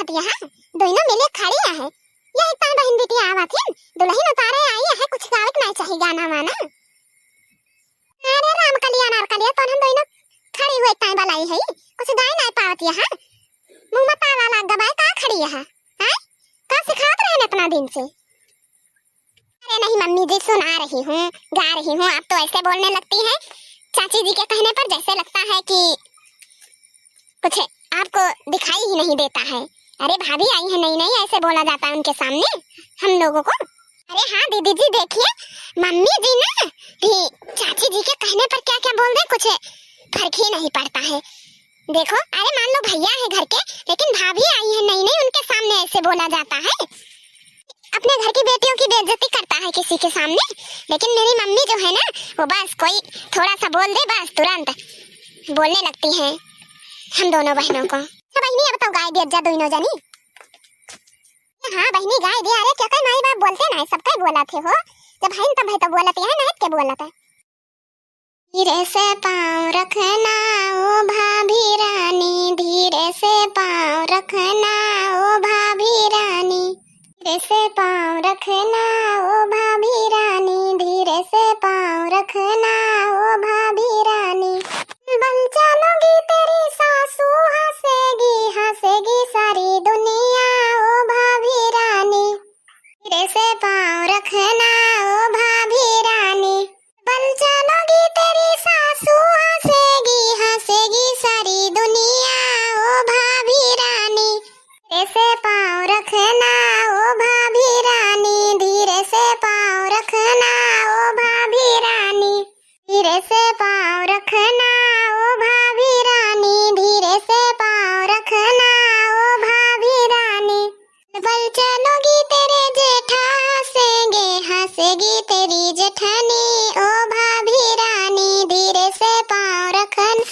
पावत यहाँ दोनों मिले खड़ी है। यही ता बहन बेटी आवत है, दुल्हन उतारे आई है, कुछ गावत नहीं चाहिए गाना वाना। अरे राम कलिया नार कलिया तो हम दोनों खड़ी हुई ता बलाई है, कुछ गाय नहीं पावत यहाँ। मुंह में ताला लग गबाय का खड़ी है, हैं का सिखात रहे इतना दिन से। अरे नहीं मम्मी जी सुना रही हूँ, गा रही हूँ, आप तो ऐसे बोलने लगती हैं चाची जी के कहने पर, जैसे लगता है कि कुछ आपको दिखाई ही नहीं देता है। अरे भाभी आई है, नहीं नहीं ऐसे बोला जाता है उनके सामने हम लोगों को। अरे हाँ दीदी जी देखिए, मम्मी जी ना भी चाची जी के कहने पर क्या क्या बोल दे, कुछ फर्क ही नहीं पड़ता है। देखो अरे मान लो भैया है घर के, लेकिन भाभी आई है, नहीं नहीं उनके सामने ऐसे बोला जाता है। अपने घर की बेटियों की बेइज्जती करता है किसी के सामने, लेकिन मेरी मम्मी जो है ना वो बस कोई थोड़ा सा बोल दे बस तुरंत बोलने लगती हैं हम दोनों बहनों को। अच्छा बहनी अब तो गाय दे जा दोनों जनी। हाँ बहनी गाय दे। अरे क्या माई बाप बोलते ना सबका बोला थे हो, जब है तब है तो बोलते हैं ना के बोलता। धीरे से पाँव रखना ओ भाभी रानी, धीरे से पाँव रखना ओ भाभी रानी, धीरे से पाँव रखना ओ भाभी रानी, धीरे से पाँव रखना ओ भाभी रानी। बल चलोगी तेरी सासू हंसेगी, हंसेगी सारी दुनिया ओ भाभी रानी, धीरे से पाँव रखना ओ भाभी रानी। बल चलोगी तेरी सासू हंसेगी, हंसेगी सारी दुनिया ओ भाभी रानी, धीरे से पाँव रखना ओ भाभी रानी, धीरे से पाँव रखना ओ भाभी रानी, धीरे से पाँव रखना ओ भाभी रानी, धीरे से पाँव रखना ओ भाभी रानी। बल चलोगी तेरे जेठा हंसेंगे, हंसेगी तेरी जेठानी ओ भाभी रानी, धीरे से पाँव रखन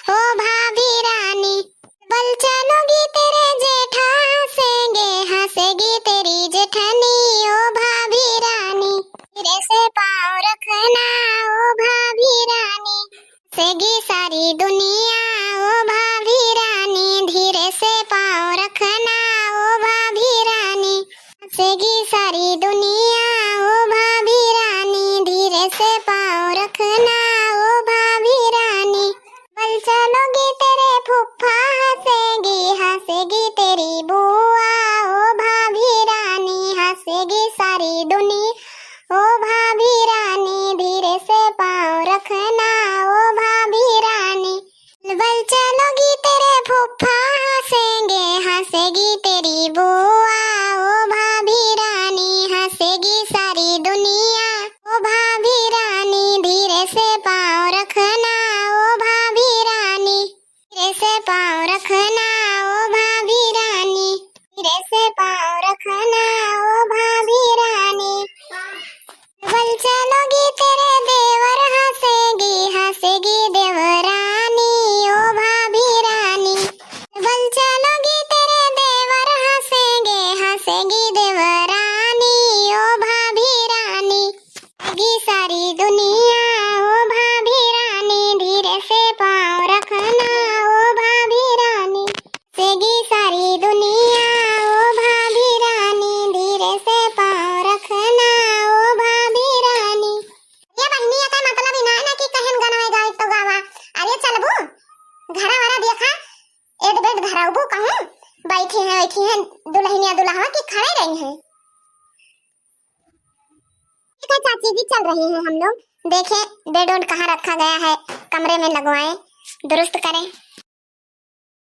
ओ भाभी रानी। बल चलोगी तेरे जेठा हंसेंगे, हंसेगी तेरी जेठानी ओ भाभी रानी, धीरे से पाँव रखना ओ भाभी रानी, हंसेगी सारी दुनिया ओ भाभी रानी, धीरे से पाँव रखना ओ भाभी रानी, हंसेगी सारी दुनिया ओ भाभी रानी, धीरे से पाँव रखना ओ भाभी रानी। बल चलोगी तेरे फूफा हंसेगी, हंसेगी तेरी बुआ ओ भाभी रानी, हंसेगी सारी दुनिया ओ भाभी रानी, धीरे से पाँव रखना ओ भाभी रानी। बल चलोगी तेरे फूफा हंसेंगे, हंसेगी तेरी बुआ ओ भाभी रानी, हंसेगी सारी दुनिया ओ भाभी रानी, धीरे से पाँव रखना ओ भाभी रानी, धीरे से पाँव रखना ओ भाभी रानी, धीरे से पाँव रखना ओ भाभी रानी। बल चलोगी तेरे देवर हंसेगी, हंसेगी देवरानी ओ भाभी रानी। बल चलोगी तेरे देवर हंसेंगे, हंसेगी देवरानी ओ भाभी रानी, हंसेगी सारी दुनिया ओ भाभी रानी, धीरे से पाँव रखना ओ भाभी रानी, हंसेगी सारी दुनिया ओ भाभी रानी, धीरे से पाँव रखना ओ भाभी रानी। ये बहनी का मतलब ही ना कि कहन गनवे गाय तो गावा। अरे चलबू घरा वाला देखा एड बेड घराबू कहूं बैठी है दुल्हनिया दुल्हा की खड़े रही हैं। ठीक है चाची जी चल रही हैं हम लोग, देखें बेड कहाँ रखा गया है, कमरे में लगवाएं, दुरुस्त करें।